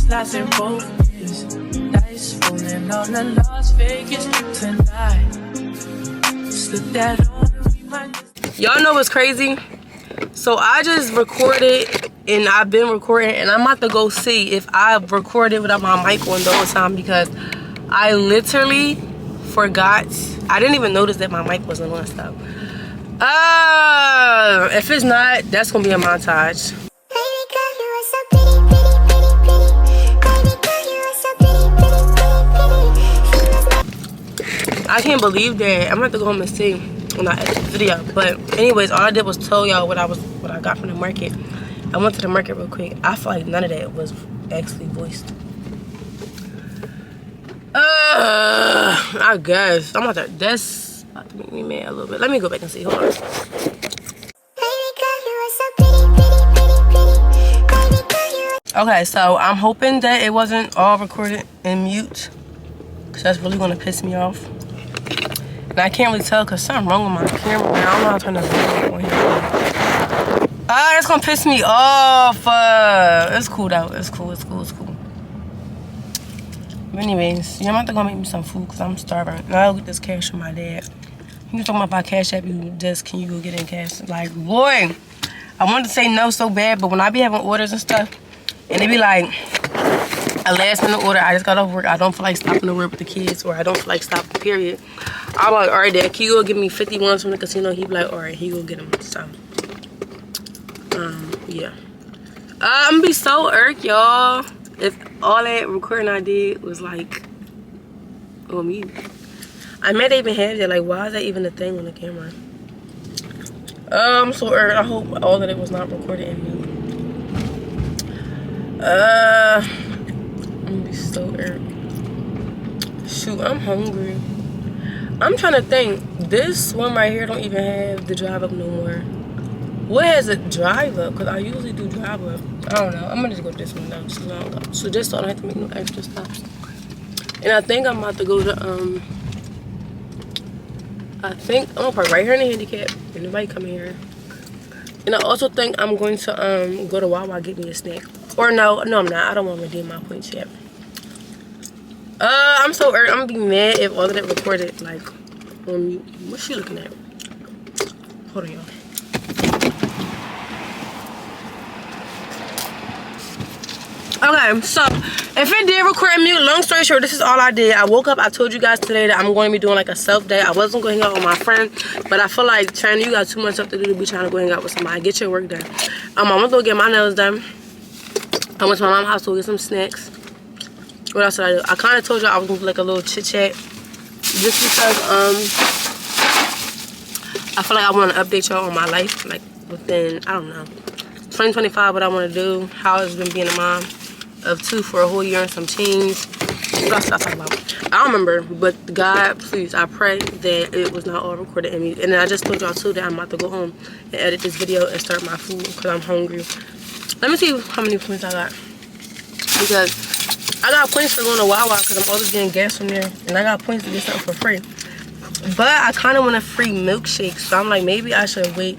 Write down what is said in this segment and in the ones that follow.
lost in focus. Dice rolling on the Las Vegas trip tonight. Slip that on and we might. Y'all know what's crazy? So I just recorded and I've been recording and I'm about to go see if I recorded without my mic on the whole time because I literally forgot. I didn't even notice that my mic wasn't on stuff. If it's not, that's gonna be a montage. I can't believe that. I'm gonna have to go home and see when I edit the video. But anyways, all I did was tell y'all what I got from the market. I went to the market real quick. I feel like none of that was actually voiced. I guess I'm about to. That's about to make me mad a little bit. Let me go back and see. Hold on. Okay, so I'm hoping that it wasn't all recorded in mute, cause that's really gonna piss me off. And I can't really tell cause something wrong with my camera. Man, I don't know how to turn the video on here. That's gonna piss me off. It's cool though. It's cool. It's cool. It's cool. But anyways, yeah, I'm about to go make me some food because I'm starving. Now I'll get this cash from my dad. He was talking about if I cash app you, just can you go get in cash? Like, boy, I wanted to say no so bad, but when I be having orders and stuff, and they be like a last minute order, I just got off work, I don't feel like stopping to work with the kids, or I don't feel like stopping, period. I'm like, all right, Dad, can you go give me 50 ones from the casino? He be like, all right, he go get them. So, yeah. I'm gonna be so irked, y'all. If all that recording I did was like on mute. I meant they even had that. Like, why is that even a thing on the camera? I'm so irked. I hope all of it was not recorded in mute. I'm gonna be so irked. Shoot, I'm hungry. I'm trying to think. This one right here don't even have the drive up no more. What has a drive up? Because I usually do drive up. I don't know. I'm gonna just go to this one though. So just so I don't have to make no extra stops. And I think I'm about to go to I think I'm gonna park right here in the handicap. And nobody come here. And I also think I'm going to go to Wawa get me a snack. Or no, I'm not. I don't want to redeem my points yet. I'm so irked. I'm gonna be mad if all of that recorded like on mute. What's she looking at? Hold on, y'all. Okay, so if it did record mute, long story short, this is all I did. I woke up, I told you guys today that I'm going to be doing like a self day. I wasn't going to hang out with my friend, but I feel like China, you got too much stuff to do to be trying to go hang out with somebody. Get your work done. I went to go get my nails done. I went to my mom's house to go get some snacks. What else did I do? I kind of told you I was going to do like a little chit chat, just because I feel like I want to update y'all on my life, like within, I don't know, 2025, what I want to do, how it's been being a mom of two for a whole year and some change. What else did I talk about? I don't remember, but God, please, I pray that it was not all recorded in me. And then I just told y'all too that I'm about to go home and edit this video and start my food because I'm hungry. Let me see how many points I got. Because I got points for going to Wawa because I'm always getting gas from there. And I got points to get something for free. But I kind of want a free milkshake. So I'm like, maybe I should wait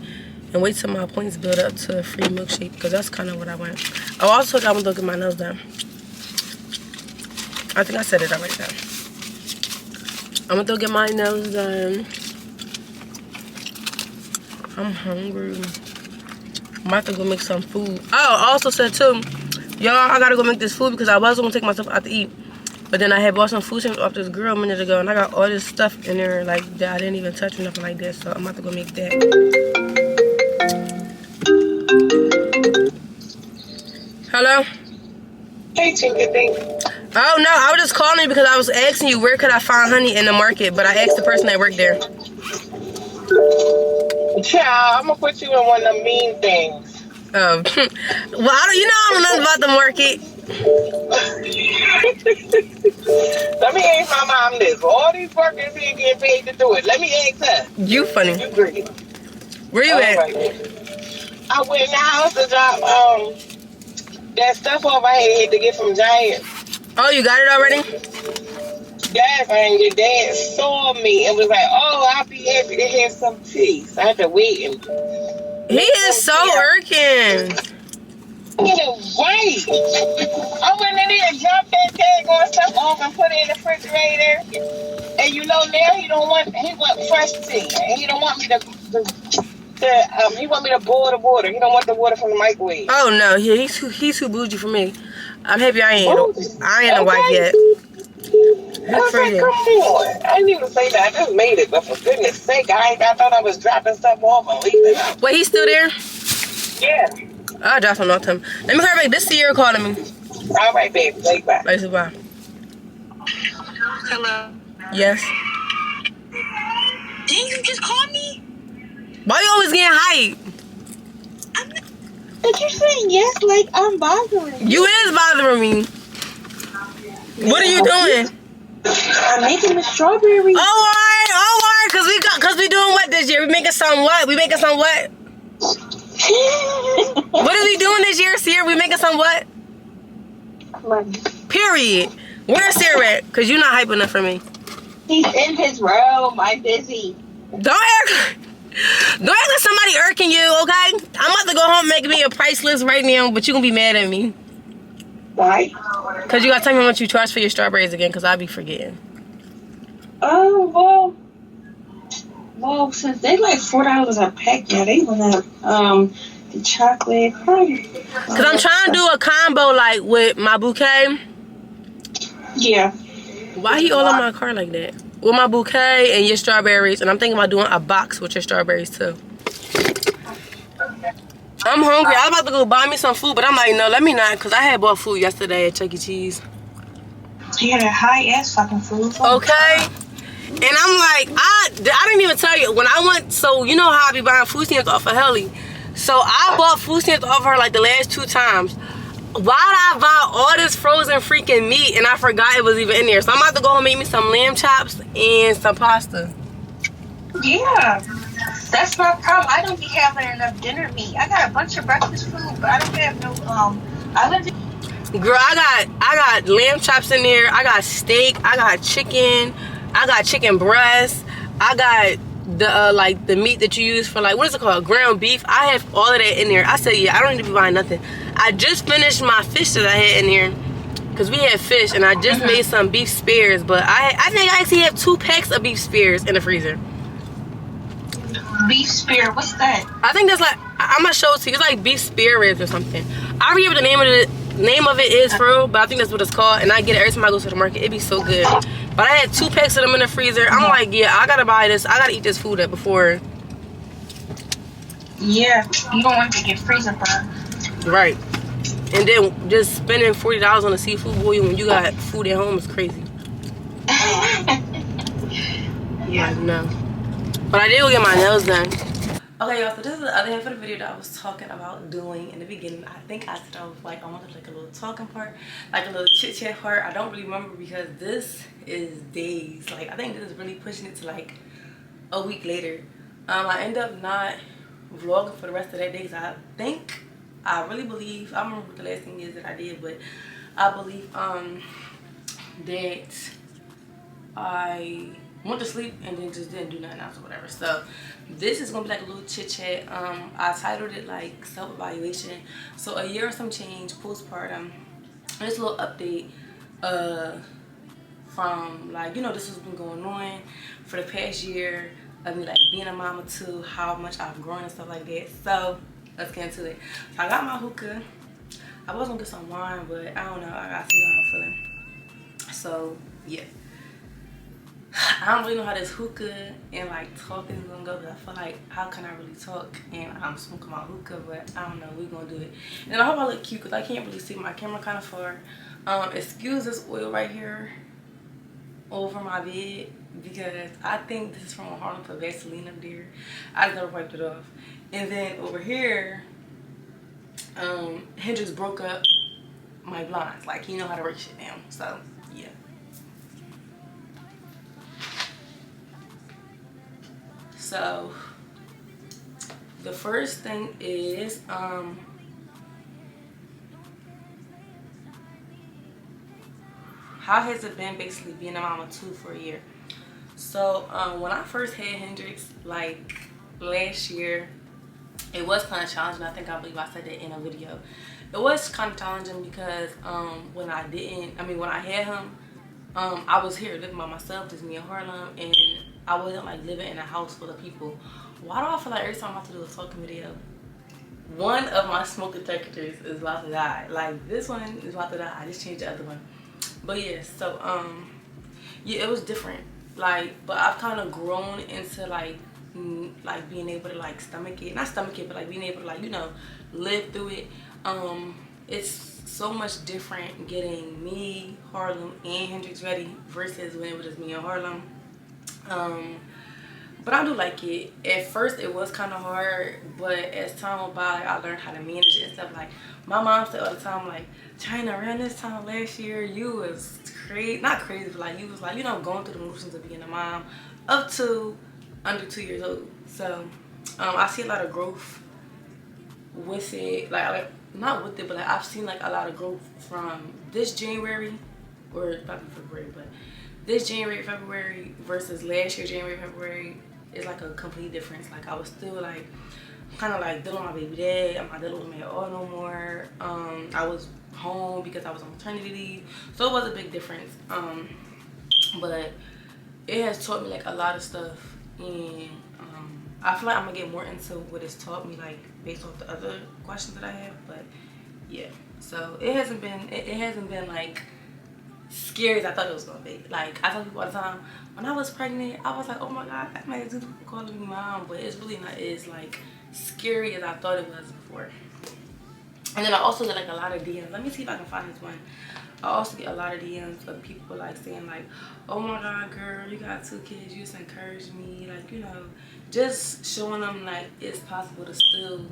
and wait till my points build up to a free milkshake because that's kind of what I want. I also told you I want to go get my nails done. I think I said it already done. I'm going to go get my nails done. I'm hungry. I'm about to go make some food. Oh, I also said too, y'all, I got to go make this food because I was going to take myself out to eat. But then I had bought some food stamps off this girl a minute ago and I got all this stuff in there like that I didn't even touch or nothing like that. So I'm about to go make that. Hello? Hey, chinkdidthat. Oh, no, I was just calling you because I was asking you where could I find honey in the market, but I asked the person that worked there. Child, I'm going to put you in one of them mean things. Oh. Well, I don't know nothing about the market. Let me ask my mom this. All these workers here getting paid to do it. Let me ask her. You funny. You greedy. Where you at? Right. I went in the house to drop that stuff off I had to get from Giant. Oh, you got it already? Yes, and your dad saw me and was like, oh, I'll be happy to have some tea. So I had to wait. And he is so irking. Right. I went in there had dropped that daggone stuff off and put it in the refrigerator. And you know now he want fresh tea. And he don't want me he want me to boil the water. He don't want the water from the microwave. Oh no, yeah, he's too bougie for me. I'm happy I ain't a wife Okay. yet. I was like, come on. I didn't even say that. I just made it. But for goodness sake, I thought I was dropping stuff off and leaving. Wait, he's still there? Yeah. I'll drop him off to him. Let me call back. This Sierra calling me. All right, baby. Bye. Bye. Bye. Hello. Yes. Didn't you just call me? Why you always getting hype? But you're saying yes like I'm bothering you. You is bothering me. What are you doing? I'm making the strawberry. All right. Cause we doing what this year? We making some what? What are we doing this year, Sierra? We making some what? Money. Period. Where's Sierra at? Cause you not hype enough for me. He's in his room. I'm busy. Don't act like somebody irking you, okay? I'm about to go home and make me a price list right now, but you gonna be mad at me. Why? Cause you gotta tell me how much you charge for your strawberries again, cause I'll be forgetting. Oh well, since they like $4 a pack, yeah, they went up. The chocolate. Cause I'm trying to do a combo like with my bouquet. Yeah. Why he all on my car like that? With my bouquet and your strawberries, and I'm thinking about doing a box with your strawberries too. I'm hungry. I was about to go buy me some food, but I'm like, no, let me not, cause I had bought food yesterday at Chuck E. Cheese. He had a high ass fucking food. Okay. And I'm like, I didn't even tell you when I went. So you know how I be buying food stamps off of Helly. So I bought food stamps off her like the last 2 times. Why did I buy all this frozen freaking meat and I forgot it was even in there? So I'm about to go home and make me some lamb chops and some pasta. Yeah, that's my problem. I don't be having enough dinner meat. I got a bunch of breakfast food, but I don't have no Girl, I got lamb chops in there. I got steak. I got chicken. I got chicken breast. I got the like the meat that you use for like, what is it called, ground beef. I have all of that in there. I said, yeah, I don't need to be buying nothing. I just finished my fish that I had in here because we had fish, and I just made some beef spears. But I think I actually have 2 packs of beef spears in the freezer. Beef spear, what's that? I think that's like, I'm gonna show it to you. It's like beef spear ribs or something. I forget what the name of it is for real, but I think that's what it's called, and I get it every time I go to the market. It be so good. But I had 2 packs of them in the freezer. I'm like, yeah, I gotta buy this. I gotta eat this food up before. Yeah, you don't want to get freezer burn. Right. And then just spending $40 on a seafood boil when you got food at home is crazy. Yeah, no. But I did go get my nails done. Okay, y'all, so this is the other half of the video that I was talking about doing in the beginning. I think I said I was like, I wanted like a little talking part, like a little chit chat part. I don't really remember because this is days. Like, I think this is really pushing it to like a week later. I end up not vlogging for the rest of that day because I really believe, I don't remember what the last thing is that I did, but I believe that I went to sleep and then just didn't do nothing else or whatever. So this is gonna be like a little chit chat. I titled it like self-evaluation. So a year or some change postpartum. Just a little update from like, you know, this has been going on for the past year of me like being a mama to how much I've grown and stuff like that. So let's get into it. So I got my hookah. I was gonna get some wine, but I don't know, I gotta see how I'm feeling. So yeah, I don't really know how this hookah and like talking is gonna go, but I feel like, how can I really talk and I'm smoking my hookah? But I don't know, we're gonna do it. And I hope I look cute because I can't really see my camera kind of far. Excuse this oil right here over my bed because I think this is from a Harlem put Vaseline up there. I just never wiped it off. And then over here, Hendrix broke up my blinds. Like, he know how to work shit now. So yeah. So the first thing is how has it been basically being a mama too for a year? So when I first had Hendrix like last year, it was kind of challenging. I believe I said that in a video. It was kind of challenging because when when I had him, I was here living by myself, just me in Harlem, and I wasn't like living in a house full of people. Why do I feel like every time I have to do a talking video, one of my smoke detectors is about to die? Like this one is about to die. I just changed the other one. But yeah, so yeah, it was different. Like, but I've kind of grown into like being able to like stomach it, not stomach it, but like being able to like live through it. It's so much different getting me, Harlem, and Hendrix ready versus when it was just me and Harlem. Um, but I do like it. At first, it was kind of hard, but as time went by, like, I learned how to manage it and stuff. Like my mom said all the time, like, China, around this time last year, you was crazy, not crazy, but like you was like going through the motions of being a mom up to under 2 years old. So I see a lot of growth with it, like not with it, but like I've seen like a lot of growth from this January, or probably February, but this January, February versus last year January, February is like a complete difference. Like I was still like kind of like dealing with my baby dad. I'm not dealing with him at all no more. I was home because I was on maternity leave, so it was a big difference. But it has taught me like a lot of stuff, and I feel like I'm gonna get more into what it's taught me, like based off the other questions that I have. But yeah, so it hasn't been like scary as I thought it was gonna be. Like I tell people all the time, when I was pregnant, I was like, oh my god, I might do calling me mom, but it's really not as like scary as I thought it was before. And then I also get like a lot of DMs. Let me see if I can find this one. I also get a lot of DMs of people like saying like, oh my god, girl, you got 2 kids, you just encourage me, like, just showing them like it's possible to still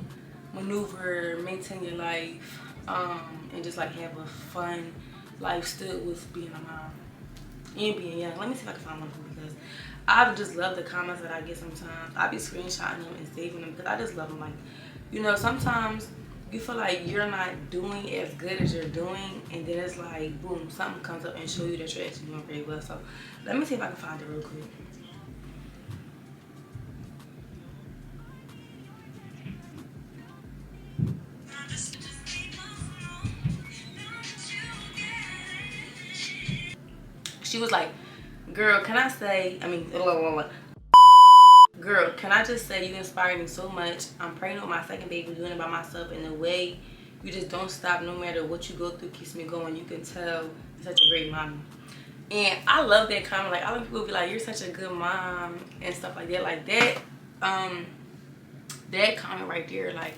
maneuver, maintain your life, and just like have a fun life still with being a mom and being young. Let me see if I can find one because I just love the comments that I get sometimes. I be screenshotting them and saving them because I just love them. Like, sometimes you feel like you're not doing as good as you're doing, and then it's like, boom, something comes up and show you that you're actually doing very well. So let me see if I can find it real quick. She was like, girl, can I say, girl, can I just say you inspire me so much. I'm pregnant with my second baby, doing it by myself, and the way you just don't stop no matter what you go through keeps me going. You can tell you're such a great mommy. And I love that comment. Like, I love people be like, you're such a good mom and stuff like that. Like that, that comment right there, like,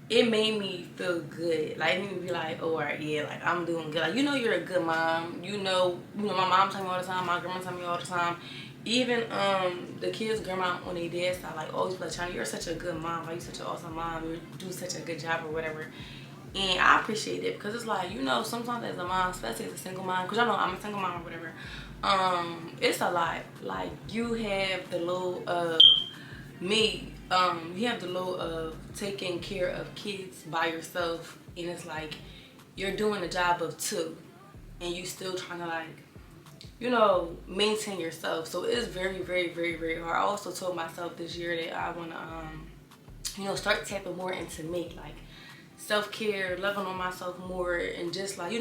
it made me feel good. Like, it made me be like, oh, all right, yeah, like, I'm doing good. Like, you're a good mom. My mom tell me all the time. My grandma tell me all the time. Even the kids' grandma on their dad's side, like, always be like, China, you're such a good mom. Like, you're such an awesome mom. You do such a good job or whatever. And I appreciate it because it's like, sometimes as a mom, especially as a single mom, because y'all know I'm a single mom or whatever, it's a lot. Like, you have the load of you have the load of taking care of kids by yourself, and it's like you're doing the job of 2, and you still trying to like, maintain yourself. So it's very, very, very, very hard. I also told myself this year that I want to, start tapping more into me, like self-care, loving on myself more, and just like,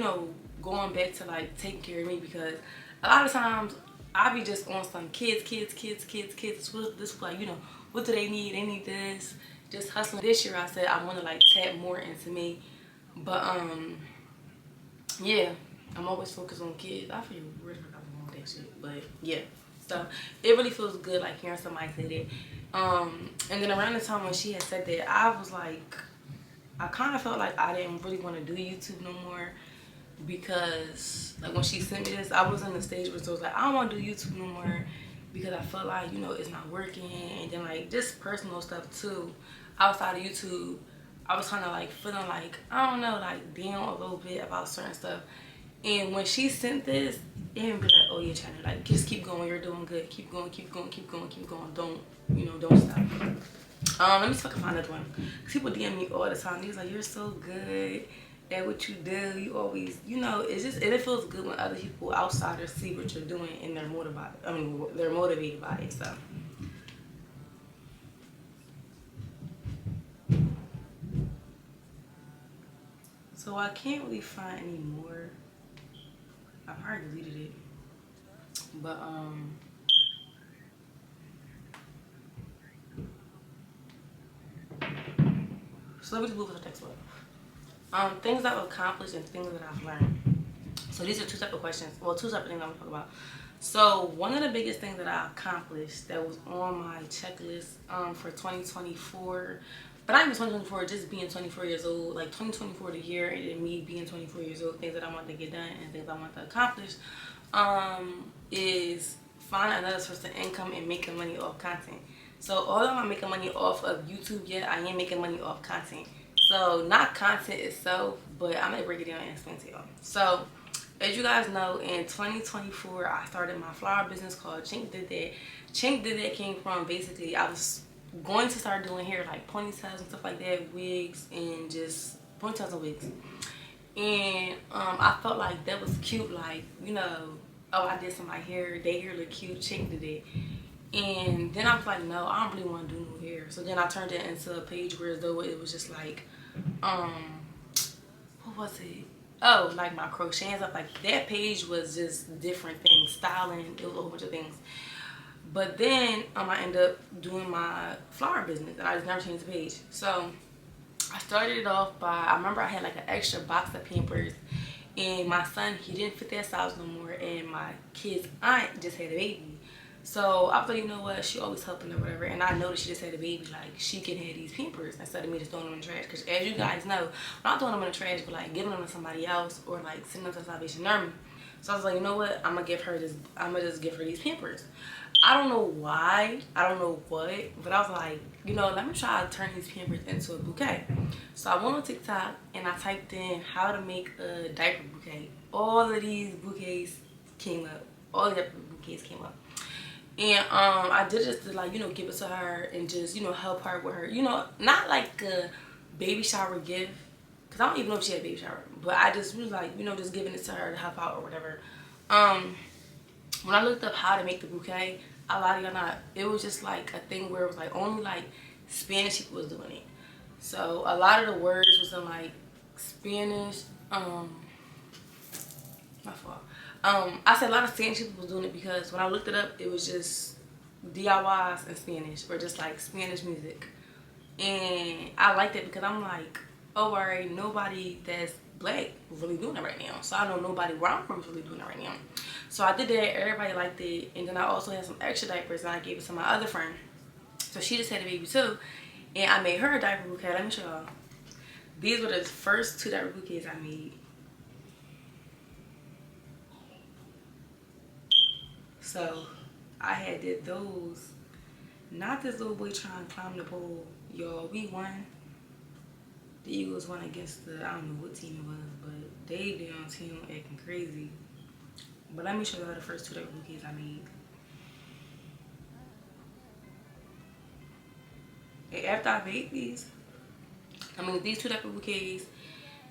going back to like taking care of me, because a lot of times I be just on some kids. This like, what do they need? They need this. Just hustling. This year I said I want to like tap more into me, but yeah, I'm always focused on kids. I feel weird about that shit, but yeah. So it really feels good like hearing somebody say that. And then around the time when she had said that, I was like, I kind of felt like I didn't really want to do YouTube no more, because like when she sent me this, I was in the stage where I was like, I don't want to do YouTube no more because I felt like, it's not working. And then like just personal stuff too outside of YouTube, I was kind of like feeling like, I don't know, like down a little bit about certain stuff. And when she sent this, it didn't be like, oh yeah, China, like just keep going, you're doing good, keep going, don't stop. Let me see if I can find another one. People DM me all the time. They're like, you're so good at what you do. You always, it feels good when other people, outsiders, see what you're doing and they're motivated by it. So So I can't really find any more. I probably deleted it. But so let me just move to the next one. Things I've accomplished and things that I've learned. So these are two separate questions. Well, two separate things I'm gonna talk about. So one of the biggest things that I accomplished that was on my checklist for 2024, but not even 2024, just being 24 years old, like 2024 the year, and then me being 24 years old, things that I want to get done and things I want to accomplish, is find another source of income and making money off content. So although I'm not making money off of YouTube yet, I am making money off content. So not content itself, but I'm gonna break it down and explain to y'all. So as you guys know, in 2024, I started my flower business called CHYNESEE. CHYNESEE came from basically I was going to start doing hair, like ponytails and stuff like that, wigs and just ponytails and wigs. And I felt like that was cute, like, you know, oh, I did some of my hair, they hair look cute, CHYNESEE. And then I was like, no, I don't really want to do no hair. So then I turned it into a page where as though it was just like, what was it? Oh, like my crochet and stuff. Like that page was just different things, styling. It was a whole bunch of things. But then I ended up doing my flower business, and I just never changed the page. So I started it off by, I remember I had like an extra box of Pampers, and my son, he didn't fit that size no more, and my kid's aunt just had a baby. So I was like, you know what, she always helping or whatever, and I know that she just had a baby, like she can have these Pampers instead of me just throwing them in the trash. Because as you guys know, I'm not throwing them in the trash, but like giving them to somebody else or like sending them to Salvation Army. So I was like, you know what, I'm gonna give her this, I'm gonna just give her these Pampers. I don't know why, I don't know what, but I was like, you know, let me try to turn these Pampers into a bouquet. So I went on TikTok and I typed in how to make a diaper bouquet. All of these bouquets came up. All of the bouquets came up. And I did just to, like, you know, give it to her and just, you know, help her with her, you know, not like a baby shower gift, because I don't even know if she had a baby shower, but I just was like, you know, just giving it to her to help out or whatever. When I looked up how to make the bouquet, a lot of y'all not, it was just like a thing where it was like only like Spanish people was doing it. So a lot of the words was in like Spanish, my fault. I said a lot of Spanish people was doing it because when I looked it up, it was just DIYs in Spanish or just like Spanish music. And I liked it because I'm like, oh, alright, nobody that's black really doing it right now. So I know nobody where I'm from is really doing it right now. So I did that, everybody liked it. And then I also had some extra diapers and I gave it to my other friend. So she just had a baby too. And I made her a diaper bouquet. Let me show y'all. These were the first 2 diaper bouquets I made. So I had did those. Not this little boy trying to climb the pole. Y'all, we won. The Eagles won against the, I don't know what team it was, but they down team acting crazy. But let me show y'all the first 2 diaper bouquets I made. And after I made these, I made these 2 diaper bouquets,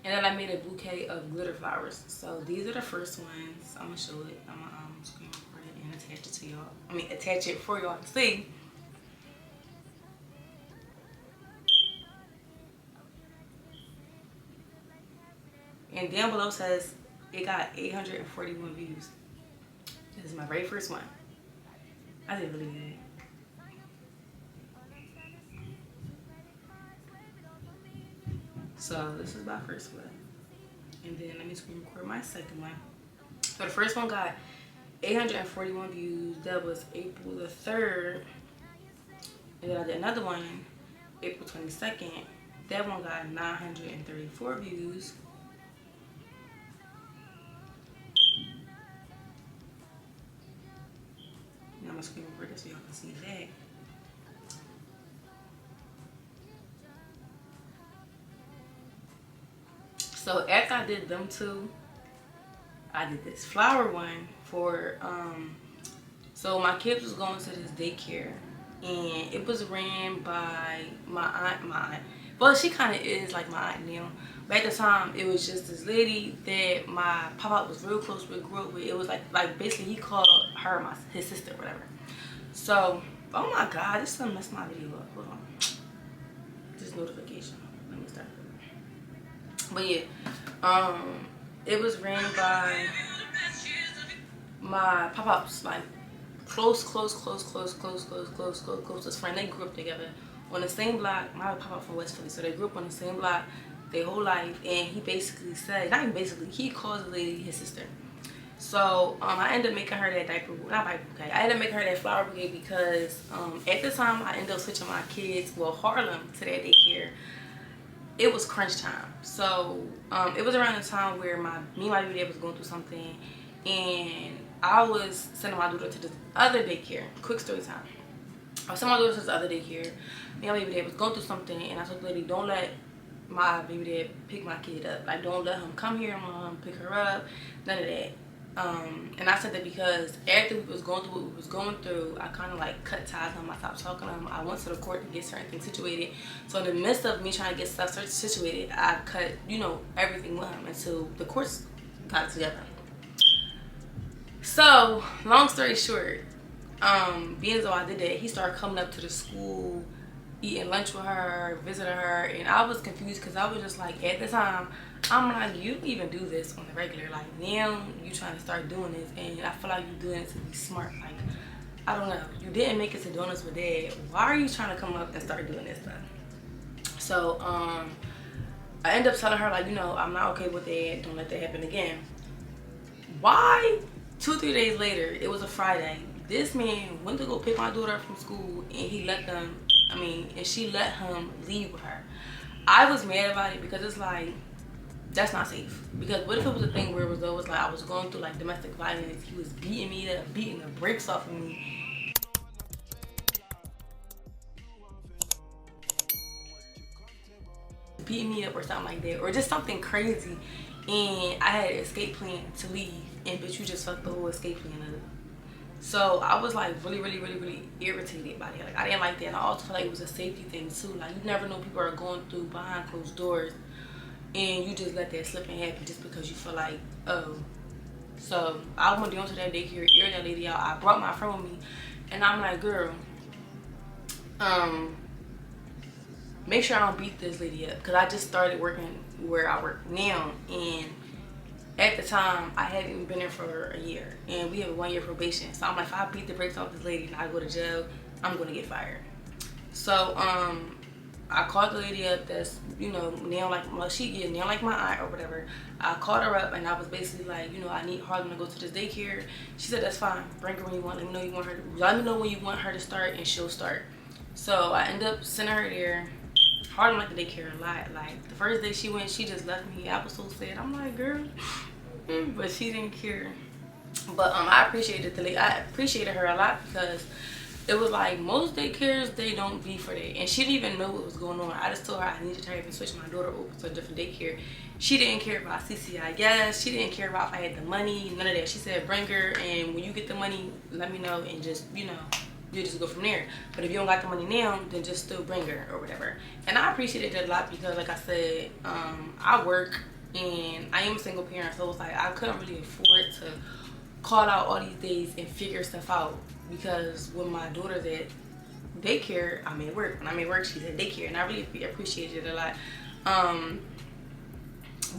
and then I made a bouquet of glitter flowers. So these are the first ones. I'm gonna show it. I'm gonna screen record it and attach it to y'all. I mean, attach it for y'all to see. And down below says it got 841 views. This is my very first one. I did really good. So this is my first one. And then let me screen record my second one. So the first one got 841 views. That was April the 3rd. And then I did another one April 22nd. That one got 934 views. And I'm gonna screen record this so y'all can see that. So after I did them 2, I did this flower one for so my kids was going to this daycare, and it was ran by my aunt. Well, she kind of is like my aunt now, but at the time it was just this lady that my papa was real close with, grew up with. It was like basically he called her his sister or whatever. So, oh my god, this is gonna mess my video up. Hold on, this notification. Let me start. But yeah, it was ran by my pop-ups, like closest friend. They grew up together on the same block. My pop-up from West Philly, so they grew up on the same block their whole life. And he basically said, not even basically, he calls the lady his sister. So I ended up making her that diaper, not diaper bouquet. I ended up making her that flower bouquet because at the time I ended up switching my kids, well, Harlem, to that daycare. It was crunch time. So it was around the time where me and my baby dad was going through something, and I was sending my daughter to this other daycare. Quick story time. I was sending my daughter to this other daycare. Me and my baby dad was going through something, and I told the lady, don't let my baby dad pick my kid up. Like, don't let him come here, mom, pick her up, none of that. And I said that because after we was going through what we was going through, I kind of like cut ties with him. I stopped talking to him. I went to the court to get certain things situated. So in the midst of me trying to get stuff situated, I cut, you know, everything with him until the courts got it together. So long story short, being as though I did that, he started coming up to the school, eating lunch with her, visiting her, and I was confused because I was just like, at the time, I'm like, you even do this on the regular. Like, now you trying to start doing this, and I feel like you're doing it to be smart. Like, I don't know. You didn't make it to donuts with dad. Why are you trying to come up and start doing this stuff? So, I ended up telling her, like, you know, I'm not okay with that. Don't let that happen again. Why? 2 or 3 days later, it was a Friday. This man went to go pick my daughter up from school, and he let them, and she let him leave with her. I was mad about it because it's like, that's not safe. Because what if it was a thing where it was like I was going through like domestic violence, he was beating me up, beating the brakes off of me. Beating me up or something like that, or just something crazy, and I had an escape plan to leave, and bitch, you just fucked the whole escape plan up. So I was like really irritated by that. Like, I didn't like that, and I also felt like it was a safety thing too. Like, you never know, people are going through behind closed doors, and you just let that slip and happen just because you feel like, oh. So I went down to that daycare, aired that lady out. I brought my friend with me, and I'm like, girl, make sure I don't beat this lady up, because I just started working where I work now, and at the time I hadn't even been there for a year, and we have a 1-year probation. So I'm like, if I beat the brakes off this lady and I go to jail, I'm gonna get fired. So I called the lady up that's, you know, now like, well, now like my aunt or whatever. I called her up, and I was basically like, you know, I need Harlem to go to this daycare. She said, that's fine, bring her when you want. Let me know when you want her to start, and she'll start. So I ended up sending her there. Harlem liked the daycare a lot. Like, the first day she went, she just left me. I was so sad. I'm like, girl, but she didn't care. But I appreciated her a lot, because it was like, most daycares, they don't be for that. And she didn't even know what was going on. I just told her I needed to hurry up and switch my daughter over to a different daycare. She didn't care about CCIS. She didn't care about if I had the money, none of that. She said, bring her, and when you get the money, let me know, and just, you know, you just go from there. But if you don't got the money now, then just still bring her or whatever. And I appreciated that a lot, because like I said, I work, and I am a single parent, so it's like I couldn't really afford to call out all these days and figure stuff out, because when my daughter's at daycare, I'm at work. When I'm at work, she's at daycare, and I really appreciated it a lot.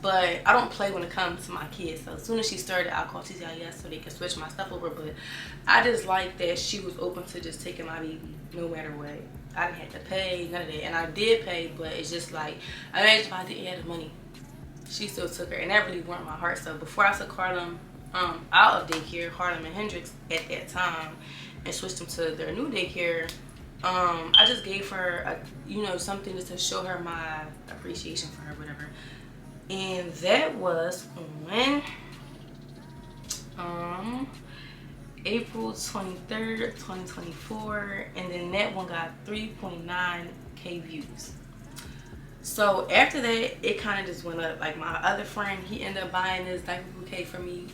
But I don't play when it comes to my kids. So as soon as she started, I'll call TCIS so they can switch my stuff over. But I just like that she was open to just taking my baby no matter what. I didn't have to pay, none of that. And I did pay, but it's just like, I imagine if I didn't have the money, she still took her. And that really warmed my heart. So before I took Harlem out of daycare, Harlem and Hendrix at that time, and switched them to their new daycare, I just gave her, something just to show her my appreciation for her, whatever. And that was on April 23rd, 2024. And then that one got 3.9K views. So after that, it kind of just went up. Like, my other friend, he ended up buying this diaper bouquet from me.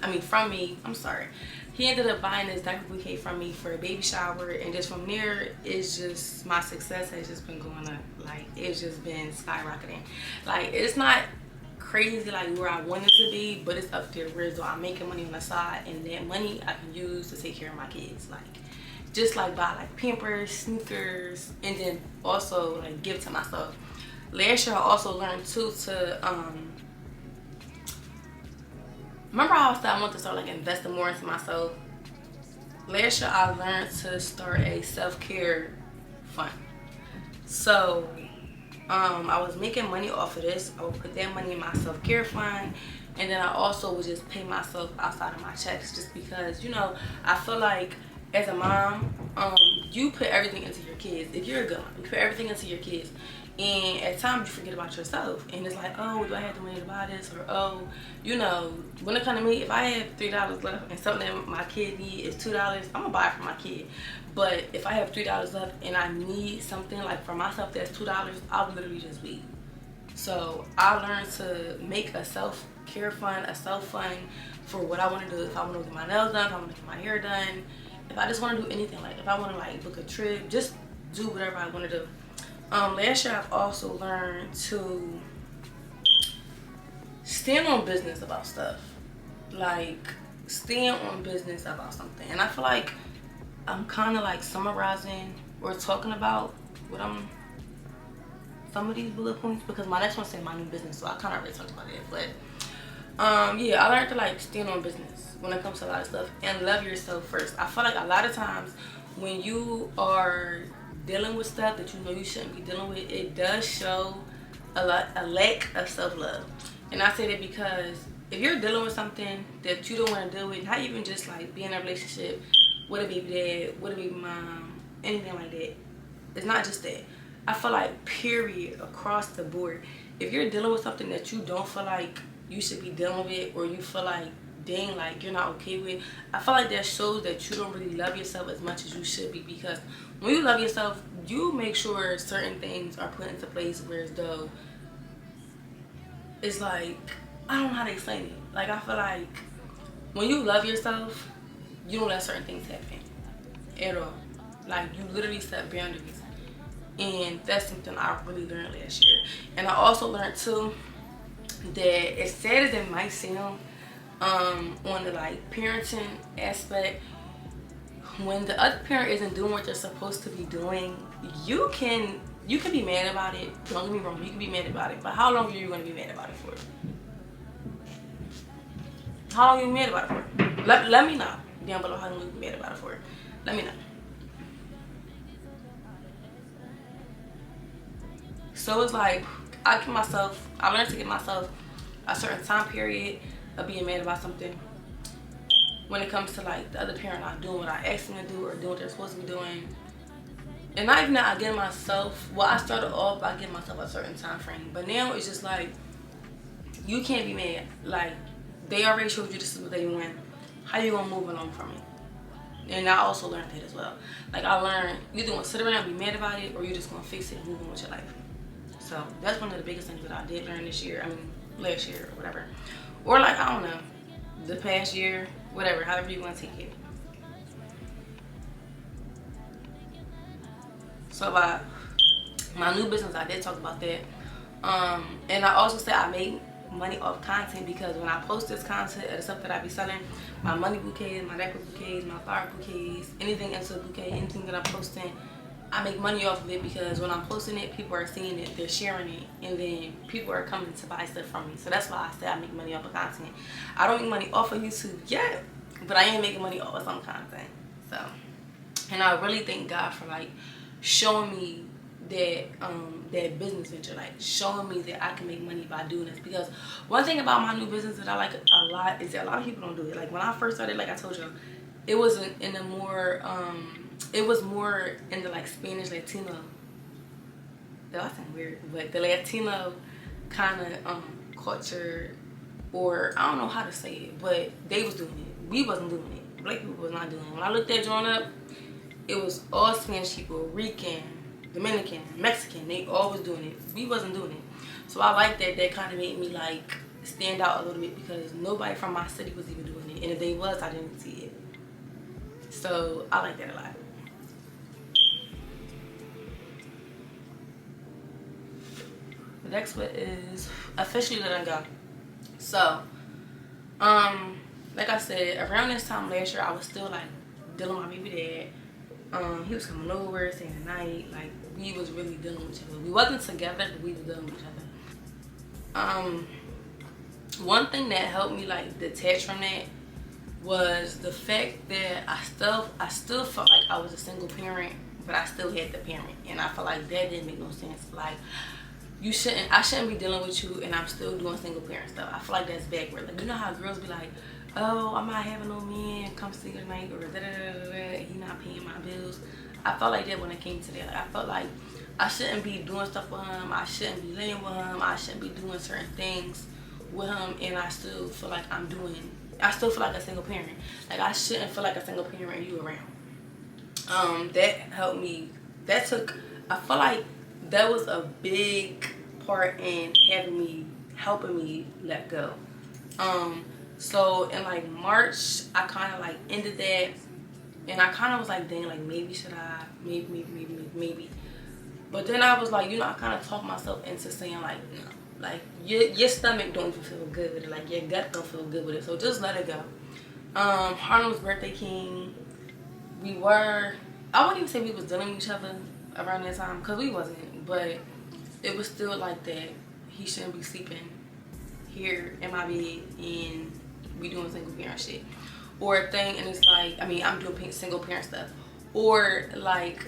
He ended up buying this diaper bouquet from me for a baby shower. And just from there, it's just, my success has just been going up. Like, it's just been skyrocketing. Like, it's not crazy like where I want it to be, but it's up there where I'm making money on the side, and that money I can use to take care of my kids. Like, just like buy like Pampers, sneakers, and then also like give to myself. last year I also learned too to remember how I said I want to start like investing more into myself. Last year I learned to start a self-care fund. So I was making money off of this. I would put that money in my self-care fund, and then I also would just pay myself outside of my checks, just because, you know, I feel like as a mom, you put everything into your kids. If you're a good mom, you put everything into your kids, and at times you forget about yourself, and it's like, oh, do I have the money to buy this? Or, oh, you know, when it comes to me, if I have $3 left and something that my kid needs is $2, I'm gonna buy it for my kid. But if I have $3 left and I need something like for myself that's $2, I'll literally just wait. So I learned to make a self-care fund, a self-fund for what I want to do. If I want to get my nails done, if I want to get my hair done, if I just want to do anything, like if I want to like book a trip, just do whatever I want to do. Last year I've also learned to stand on business about stuff. Like stand on business about something. And I feel like I'm kind of like summarizing or talking about what some of these bullet points, because my next one said my new business, so I kind of already talked about it. But yeah, I learned to like stand on business when it comes to a lot of stuff and love yourself first. I feel like a lot of times when you are dealing with stuff that you know you shouldn't be dealing with, it does show a lack of self-love. And I say that because if you're dealing with something that you don't want to deal with, not even just like being in a relationship with a baby dad, with a baby mom, anything like that, it's not just that. I feel like period, across the board, if you're dealing with something that you don't feel like you should be dealing with, or you feel like dang, like you're not okay with, I feel like that shows that you don't really love yourself as much as you should be. Because when you love yourself, you make sure certain things are put into place, whereas though it's like, I don't know how to explain it. Like I feel like when you love yourself, you don't let certain things happen at all. Like you literally set boundaries, and that's something I really learned last year. And I also learned too that as sad as it might seem, on the like parenting aspect, when the other parent isn't doing what they're supposed to be doing, you can be mad about it. Don't get me wrong, you can be mad about it, but how long are you going to be mad about it for? How long are you mad about it for? Let me know down below how long you be mad about it for. Let me know. So it's like I learned to give myself a certain time period of being mad about something when it comes to like the other parent not doing what I asked them to do or doing what they're supposed to be doing. And not even that I give myself, well, I started off by giving myself a certain time frame, but now it's just like you can't be mad. Like they already showed you this is what they want. How you gonna move along from it? And I also learned that as well. Like I learned you either gonna sit around and be mad about it, or you just gonna fix it and move on with your life. So that's one of the biggest things that I did learn this year. I mean, last year or whatever. Or like, I don't know, the past year, whatever, however you want to take it. So about my new business, I did talk about that. And I also said I made money off content, because when I post this content of the stuff that I be selling, my money bouquets, my necklace bouquets, my flower bouquets, anything into a bouquet, anything that I'm posting, I make money off of it, because when I'm posting it, people are seeing it, they're sharing it, and then people are coming to buy stuff from me. So that's why I say I make money off of content. I don't make money off of YouTube yet, but I am making money off of some content. So, and I really thank God for like showing me that that business venture, like showing me that I can make money by doing this. Because one thing about my new business that I like a lot is that a lot of people don't do it. Like when I first started, like I told you, it wasn't in a more it was more in the like Spanish Latino, that sounds weird, but the Latino kind of culture, or I don't know how to say it, but they was doing it. We wasn't doing it. Black people was not doing it. When I looked at growing up, it was all Spanish people, Rican, Dominican, Mexican, they all was doing it. We wasn't doing it. So I like that. That kind of made me like stand out a little bit, because nobody from my city was even doing it, and if they was, I didn't see it. So I like that a lot. The next one is officially letting go. So, like I said, around this time last year, I was still like dealing with my baby dad. He was coming over, staying the night. Like, we was really dealing with each other. We wasn't together, but we was dealing with each other. One thing that helped me like detach from that was the fact that I still felt like I was a single parent, but I still had the parent, and I felt like that didn't make no sense. Like, I shouldn't be dealing with you, and I'm still doing single parent stuff. I feel like that's backward. Like, you know how girls be like, oh, I'm not having no man come stay tonight, or da da da da, he not paying my bills. I felt like that when it came to that. Like, I felt like I shouldn't be doing stuff with him. I shouldn't be laying with him. I shouldn't be doing certain things with him, and I still feel like I still feel like a single parent. Like, I shouldn't feel like a single parent and you around. That helped me. I feel like that was a big part in helping me let go. So in like March, I kind of like ended that, and I kind of was like, dang, like maybe should I, maybe. But then I was like, I kind of talked myself into saying like, no. Like, your stomach don't even feel good with it. Like, your gut don't feel good with it. So just let it go. Harlem's birthday came. I wouldn't even say we was dealing with each other around that time, because we wasn't. But it was still like that. He shouldn't be sleeping here in my bed and we doing single parent shit. Or a thing, and it's like, I'm doing single parent stuff. Or like,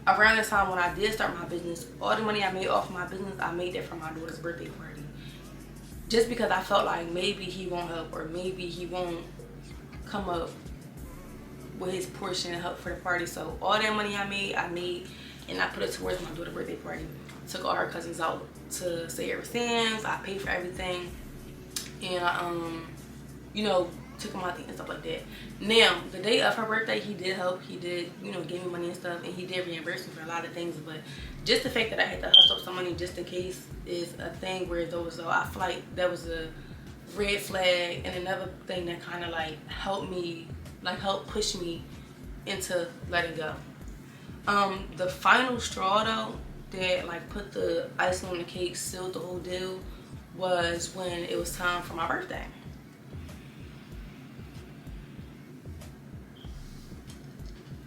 around the time when I did start my business, all the money I made off my business, I made that from my daughter's birthday party. Just because I felt like maybe he won't help, or maybe he won't come up with his portion and help for the party. So all that money I made, and I put it towards my daughter's birthday party. Took all her cousins out to say everything. I paid for everything. And I, took him out and stuff like that. Now, the day of her birthday, he did help. He did, give me money and stuff, and he did reimburse me for a lot of things. But just the fact that I had to hustle up some money just in case is a thing where I feel like that was a red flag, and another thing that kind of like helped push me into letting go. The final straw though, that like put the icing on the cake, sealed the whole deal, was when it was time for my birthday.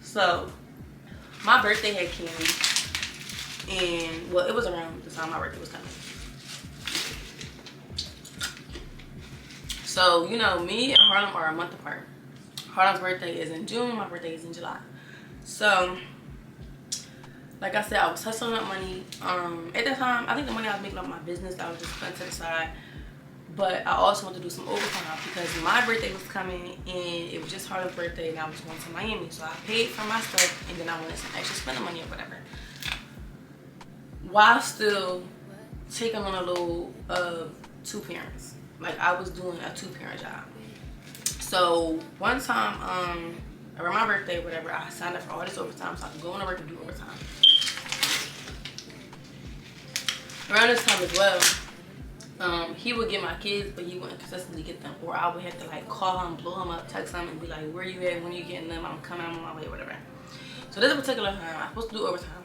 So, my birthday had came, and well, it was around the time my birthday was coming. So, me and Harlem are a month apart. Harlem's birthday is in June, my birthday is in July. So, like I said, I was hustling up money. At that time, I think the money I was making off my business, I was just putting to the side. But I also wanted to do some overtime because my birthday was coming, and it was just Harlem's birthday, and I was going to Miami. So I paid for my stuff, and then I wanted some extra spending money or whatever, while still taking on a little two parents. Like, I was doing a 2-parent job. So one time, around my birthday or whatever, I signed up for all this overtime so I could go into work and do overtime. Around this time as well, he would get my kids, but he wouldn't consistently get them, or I would have to like call him, blow him up, text him, and be like, where you at, when you getting them, I'm coming, I'm on my way, whatever. So this particular time, I was supposed to do overtime.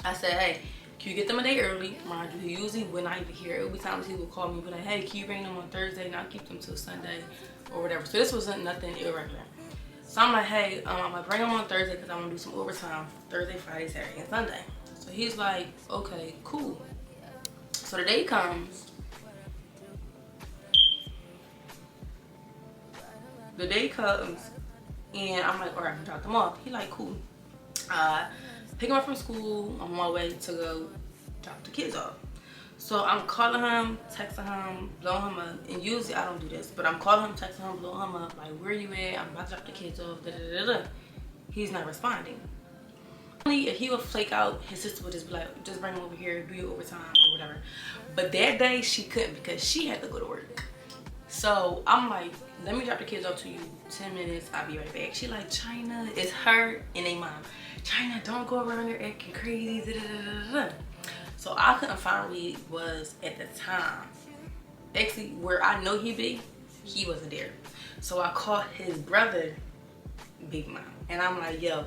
I said, hey, can you get them a day early? Mind you, he usually would not even hear. It would be times he would call me and be like, hey, can you bring them on Thursday and I'll keep them till Sunday or whatever. So this wasn't nothing irregular. So I'm like, hey, I'm gonna bring them on Thursday because I'm gonna do some overtime Thursday, Friday, Saturday, and Sunday. So he's like, okay, cool. So the day comes. And I'm like, all right, I dropped them off. He like, cool. Pick him up from school. I'm on my way to go drop the kids off. So I'm calling him, texting him, blowing him up. And usually I don't do this, but I'm calling him, texting him, blowing him up. Like, where you at? I'm about to drop the kids off. Da, da, da, da. He's not responding. If he would flake out, his sister would just be like, just bring him over here, do your overtime or whatever. But that day she couldn't because she had to go to work. So I'm like, let me drop the kids off to you. 10 minutes, I'll be right back. She like, China, it's her and they mom. China, don't go around there acting crazy. Da, da, da, da, da. So I couldn't find where he was at the time. Actually, where I know he be, he wasn't there. So I called his brother, Big Mom, and I'm like, yo,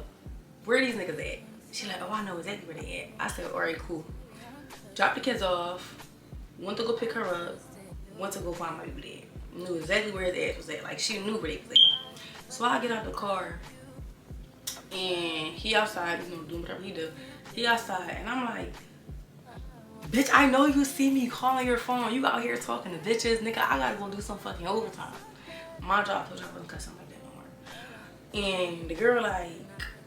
where these niggas at? She like, oh, I know exactly where they at. I said, all right, cool. Dropped the kids off, went to go pick her up, went to go find my baby dad. Knew exactly where his ass was at. Like, she knew where they was at. So I get out the car, And he outside, you know, doing whatever he do. He outside, and I'm like, bitch, I know you see me calling your phone. You out here talking to bitches, nigga. I gotta go do some fucking overtime. My job, I told you I wasn't cussing like that no more. And the girl like,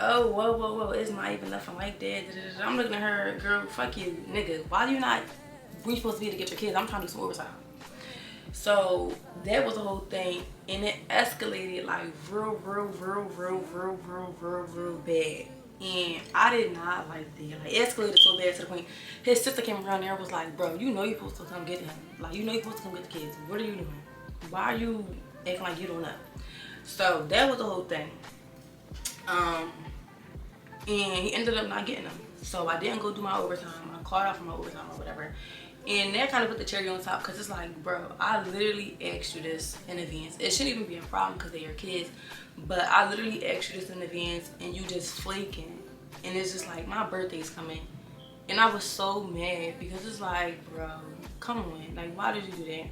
oh, whoa, it's not even nothing like that. I'm looking at her, girl, fuck you, nigga. Why do you not, we supposed to be to get your kids? I'm trying to do some overtime. So that was the whole thing, and it escalated like real bad. And I did not like that. Like, it escalated so bad to the point his sister came around there and was like, bro, you know you're supposed to come get him. Like, you know you're supposed to come get the kids. What are you doing? Why are you acting like you don't know? So that was the whole thing. And he ended up not getting them. So I didn't go do my overtime. I called out for my overtime or whatever. And that kind of put the cherry on top, because it's like, bro, I literally asked you this in advance. It shouldn't even be a problem because they're your kids, but I literally asked you this in advance and you just flaking. And it's just like, my birthday's coming. And I was so mad because it's like, bro, come on. Like, why did you do that?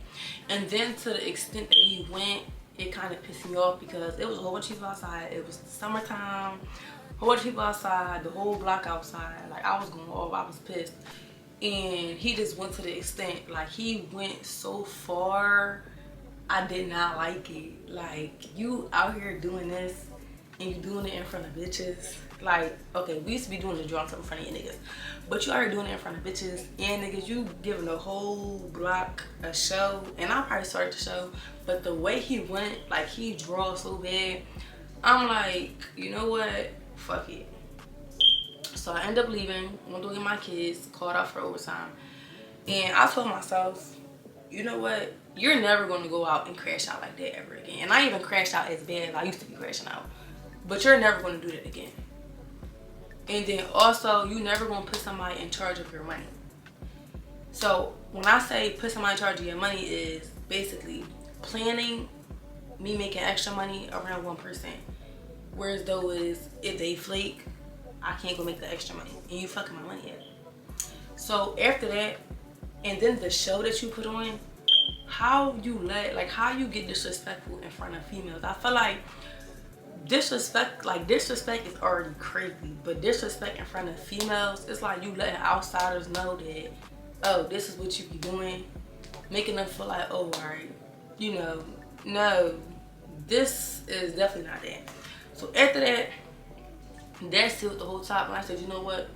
And then to the extent that he went, it kind of pissed me off because it was a whole bunch of people outside. It was summertime, a whole bunch of people outside, the whole block outside. Like, I was going off, I was pissed. And he just went to the extent, like, he went so far, I did not like it. Like, you out here doing this and you doing it in front of bitches. Like, okay, we used to be doing the drunk stuff in front of you niggas, but you out here doing it in front of bitches and niggas. You giving the whole block a show, and I probably started the show, but the way he went, like, he draw so bad, I'm like, you know what, fuck it. So I ended up leaving, went to get my kids, called out for overtime. And I told myself, you know what? You're never going to go out and crash out like that ever again. And I even crashed out as bad as I used to be crashing out. But you're never going to do that again. And then also, you never going to put somebody in charge of your money. So when I say put somebody in charge of your money is basically planning me making extra money around 1%. Whereas though is if they flake, I can't go make the extra money and you fucking my money up. So after that, and then the show that you put on, how you get disrespectful in front of females. I feel like disrespect is already crazy, but disrespect in front of females, it's like you letting outsiders know that, oh, this is what you be doing, making them feel like, oh, alright, you know, no, this is definitely not that. So after that, that sealed the whole top, and I said, you know what,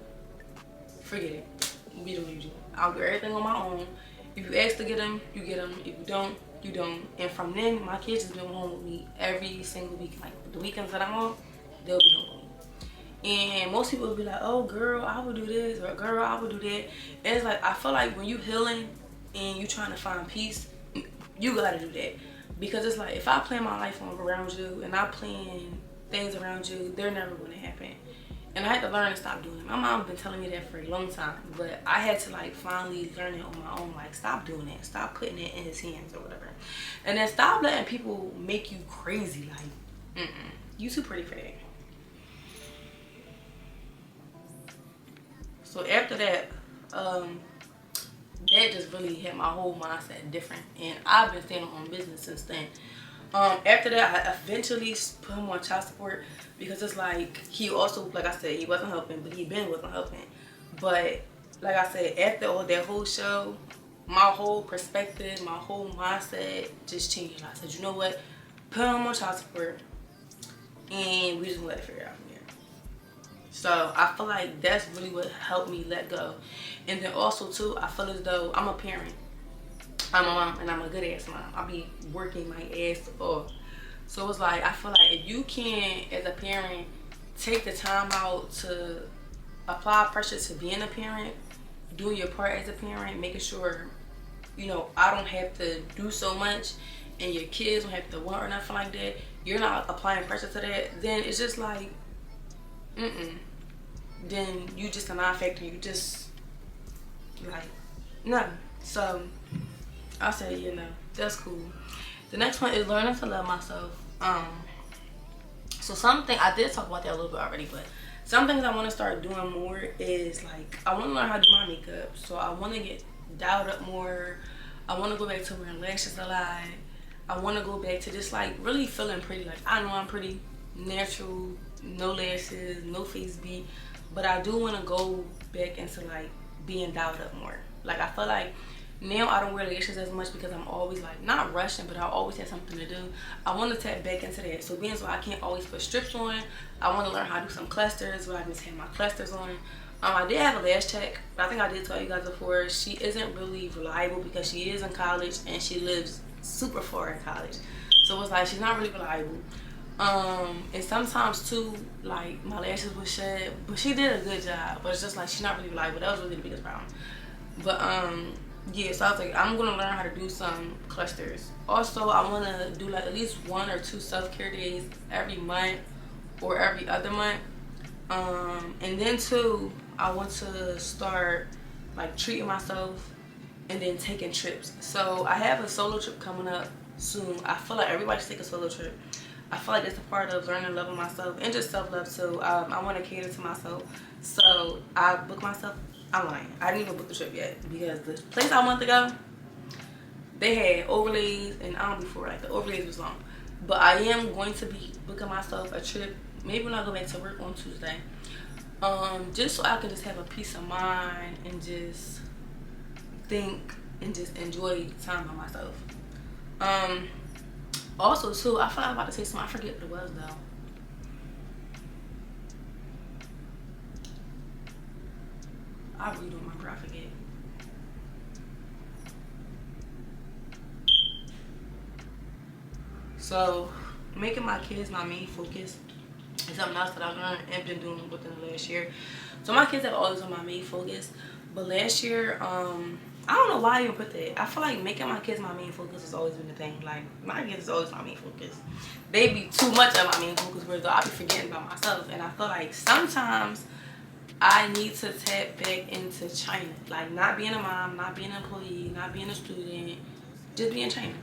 forget it, be the way you do. I'll do everything on my own. If you ask to get them, you get them. If you don't, you don't. And from then, my kids has been home with me every single week. Like the weekends that I'm on, they'll be home with me. And most people will be like, oh girl, I would do this, or girl, I would do that. And it's like, I feel like when you healing and you trying to find peace, you gotta do that. Because it's like, if I plan my life around you and I plan things around you, they're never gonna happen. And I had to learn to stop doing it. My mom been telling me that for a long time, but I had to like finally learn it on my own. Like, stop doing it, stop putting it in his hands or whatever, and then stop letting people make you crazy. Like, you too pretty for that. So after that, that just really hit my whole mindset different, and I've been staying on business since then. After that, I eventually put him on child support because it's like, he also, like I said, he wasn't helping, but he wasn't helping. But like I said, after all that whole show, my whole perspective, my whole mindset just changed. I said, you know what, put him on child support, and we just gonna let it figure out from here. So I feel like that's really what helped me let go. And then also too, I feel as though I'm a parent. I'm a mom, and I'm a good ass mom. I be working my ass off. So it's like, I feel like if you can, as a parent, take the time out to apply pressure to being a parent, doing your part as a parent, making sure, you know, I don't have to do so much and your kids don't have to want or nothing like that, you're not applying pressure to that, then it's just like, then you just a non-factor. You just, like, no. So I say, you know, that's cool. The next one is learning to love myself. So something, I did talk about that a little bit already, but some things I want to start doing more is, like, I want to learn how to do my makeup. So I want to get dialed up more. I want to go back to wearing lashes a lot. I want to go back to just, like, really feeling pretty. Like, I know I'm pretty, natural, no lashes, no face beat. But I do want to go back into like being dialed up more. Like I feel like now I don't wear lashes as much because I'm always like not rushing, but I always have something to do. I want to tap back into that. So being so I can't always put strips on, I want to learn how to do some clusters where I just have my clusters on. I did have a lash tech, but I think I did tell you guys before, she isn't really reliable because she is in college and she lives super far in college. So it's like she's not really reliable. And sometimes too, like my lashes would shed, but she did a good job. But it's just like she's not really reliable. That was really the biggest problem. But yeah, so I was like, I'm gonna learn how to do some clusters. Also, I wanna do like at least 1 or 2 self-care days every month or every other month. And then too, I want to start like treating myself and then taking trips. So I have a solo trip coming up soon. I feel like everybody should take a solo trip. I feel like that's a part of learning loving myself and just self-love too. I want to cater to myself. So I booked myself. I'm lying. I didn't even book the trip yet because the place I wanted to go, they had overlays and I don't be for like the overlays was long. But I am going to be booking myself a trip. Maybe when I go back to work on Tuesday. Just so I can just have a peace of mind and just think and just enjoy time by myself. Also too, I feel like I'm about to say something. I forget what it was though. I really don't remember. I forget. So making my kids my main focus is something else that I learned and been doing within the last year. So my kids have always been my main focus, but last year, I don't know why I even put that. I feel like making my kids my main focus has always been the thing. Like my kids is always my main focus. They be too much of my main focus, whereas I be forgetting about myself. And I feel like sometimes I need to tap back into China. Like not being a mom, not being an employee, not being a student, just being China,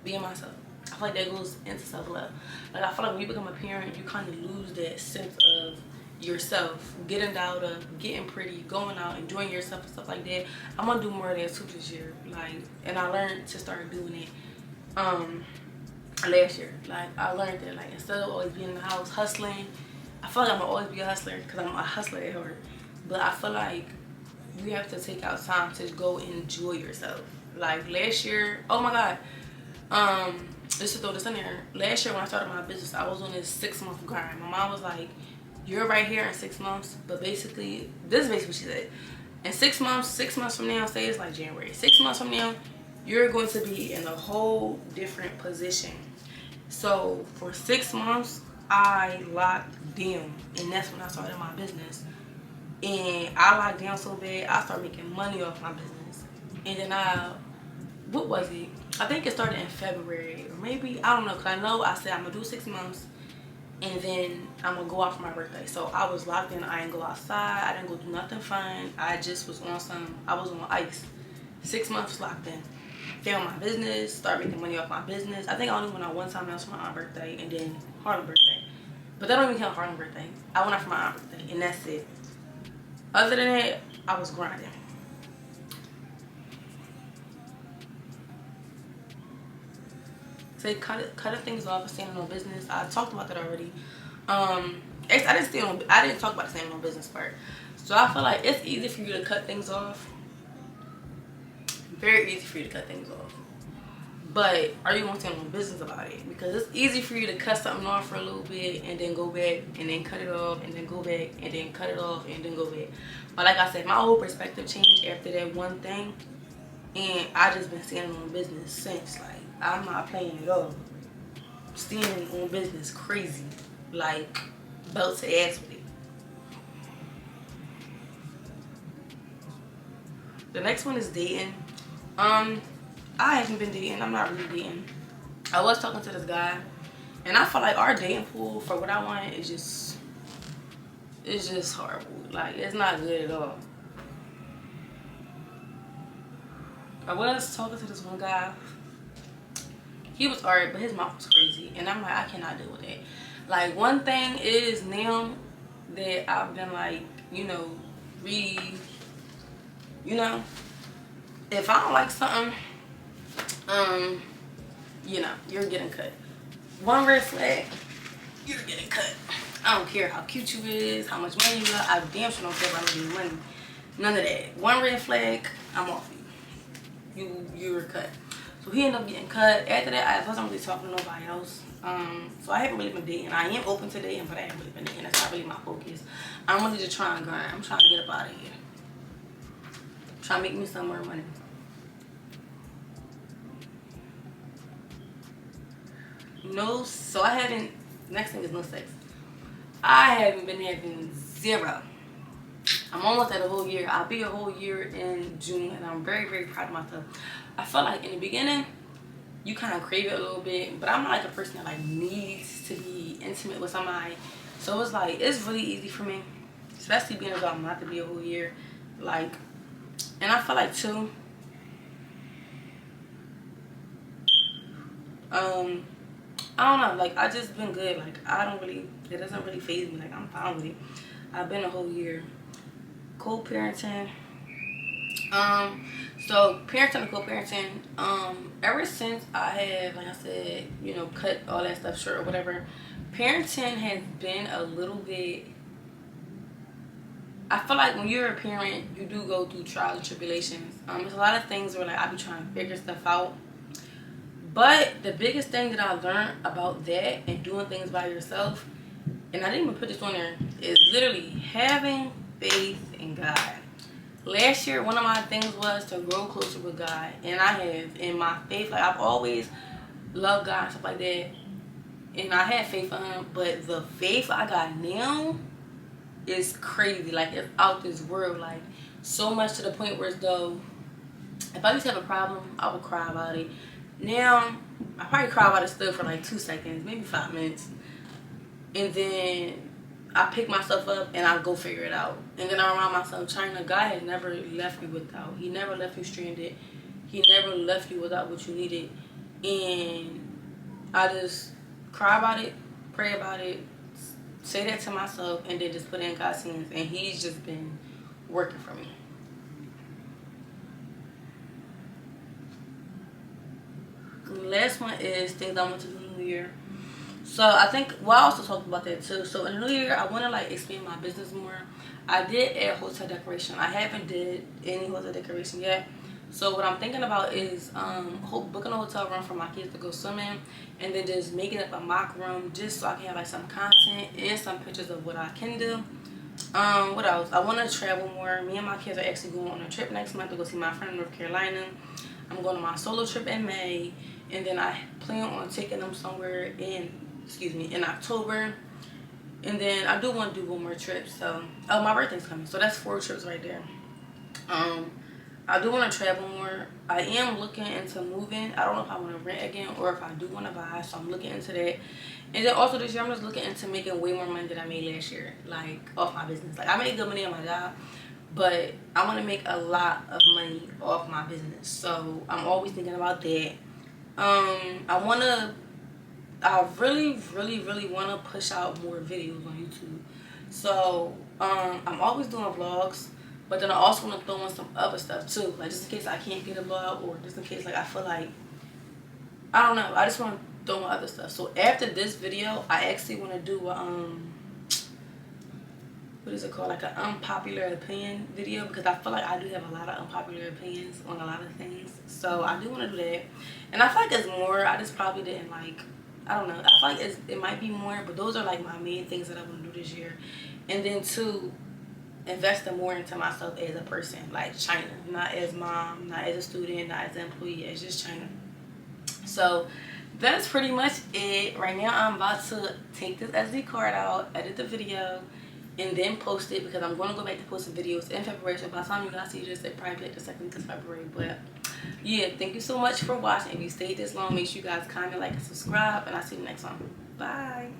being myself. I feel like that goes into self-love. Like I feel like when you become a parent, you kind of lose that sense of yourself, getting dialed up, getting pretty, going out, enjoying yourself and stuff like that. I'm gonna do more of that too this year. Like, and I learned to start doing it last year. Like I learned that like instead of always being in the house hustling, I feel like I'm gonna always be a hustler because I'm a hustler at heart. But I feel like you have to take out time to go enjoy yourself. Like last year, oh my god, just to throw this in there, last year when I started my business, I was on this 6-month grind. My mom was like, you're right here in 6 months, but basically, this is basically what she said. In 6 months from now, say it's like January, 6 months from now, you're going to be in a whole different position. So for 6 months, I locked down, and that's when I started my business. And I locked down so bad, I started making money off my business. And then what was it? I think it started in February, or maybe, I don't know, because I know I said I'm going to do 6 months, and then I'm going to go out for my birthday. So I was locked in. I didn't go outside. I didn't go do nothing fun. I just was I was on ice. 6 months locked in. Found my business, started making money off my business. I think I only went out one time, that was for my aunt's birthday, and then Harlem's birthday. But that don't even count Harlem's birthday. I went out for my aunt's birthday, and that's it. Other than that, I was grinding. Say cutting things off and standing on business. I talked about that already. I didn't talk about the standing on business part. So I feel like it's easy for you to cut things off. Very easy for you to cut things off. But are you going to stand on business about it? Because it's easy for you to cut something off for a little bit and then go back and then cut it off and then go back and then cut it off and then go back. But like I said, my whole perspective changed after that one thing. And I just been standing on business since. Like, I'm not playing at all. Standing on business crazy. Like, belt to ass with it. The next one is dating. I haven't been dating. I'm not really dating. I was talking to this guy, and I feel like our dating pool for what I want is just horrible. Like, it's not good at all. I was talking to this one guy. He was alright, but his mouth was crazy, and I'm like, I cannot deal with that. Like, one thing is now that I've been like, if I don't like something, you're getting cut. One red flag, you're getting cut. I don't care how cute you is, how much money you got. I damn sure don't care about making money. None of that. One red flag, I'm off you. You were cut. So he ended up getting cut. After that, I wasn't really talking to nobody else. So I haven't really been dating. I am open to dating, but I haven't really been dating. That's not really my focus. I'm really just trying to grind. I'm trying to get up out of here. I'm trying to make me some more money. No, so I haven't. Next thing is no sex. I haven't been having zero. I'm almost at a whole year. I'll be a whole year in June, and I'm very, very proud of myself. I felt like in the beginning, you kind of crave it a little bit, but I'm not like a person that like needs to be intimate with somebody. So it's like, it's really easy for me, especially being a girl, not to be a whole year. Like, and I feel like too, I don't know, like I just been good. Like it doesn't really faze me. Like I'm fine with it. I've been a whole year co-parenting. So parenting and co-parenting, ever since I had, like I said, you know, cut all that stuff short or whatever, parenting has been a little bit, I feel like when you're a parent, you do go through trials and tribulations. There's a lot of things where like I be trying to figure stuff out. But the biggest thing that I learned about that and doing things by yourself, and I didn't even put this on there, is literally having faith in God. Last year, one of my things was to grow closer with God. And I have, in my faith, like I've always loved God and stuff like that. And I had faith in him. But the faith I got now is crazy. Like it's out this world. Like so much to the point where as though if I used to have a problem, I would cry about it. Now, I probably cry about it still for like 2 seconds, maybe 5 minutes. And then I pick myself up and I go figure it out. And then I remind myself, China, God has never left you without. He never left you stranded. He never left you without what you needed. And I just cry about it, pray about it, say that to myself, and then just put it in God's hands. And he's just been working for me. The last one is things I want to do in the new year. So I think, well, I also talked about that too. So in the new year, I want to like expand my business more. I did add hotel decoration. I haven't did any hotel decoration yet. So what I'm thinking about is booking a hotel room for my kids to go swimming, and then just making up a mock room just so I can have like some content and some pictures of what I can do. What else? I want to travel more. Me and my kids are actually going on a trip next month to go see my friend in North Carolina. I'm going on my solo trip in May, and then I plan on taking them somewhere in October. And then I do want to do one more trip. So, oh, my birthday's coming, so that's 4 trips right there. I do want to travel more. I am looking into moving. I don't know if I want to rent again or if I do want to buy, so I'm looking into that. And then also this year, I'm just looking into making way more money than I made last year, like off my business. Like I made good money on my job, but I want to make a lot of money off my business. So I'm always thinking about that. I really, really, really want to push out more videos on YouTube. So I'm always doing vlogs, but then I also want to throw in some other stuff too, like just in case I can't get a vlog, or just in case like I feel like, I don't know, I just want to throw in other stuff. So after this video, I actually want to do what is it called, like an unpopular opinion video, because I feel like I do have a lot of unpopular opinions on a lot of things. So I do want to do that, and I feel like it's more. I just probably didn't like, I don't know, I feel like it might be more, but those are like my main things that I want to do this year. And then 2, investing more into myself as a person, like China, not as mom, not as a student, not as an employee, as just China. So that's pretty much it. Right now I'm about to take this SD card out, edit the video, and then post it, because I'm going to go back to posting videos in February. So by the time you guys see this, it probably be like the 2nd week of February. But yeah, thank you so much for watching. If you stayed this long, make sure you guys comment, like, and subscribe, and I'll see you next time. Bye.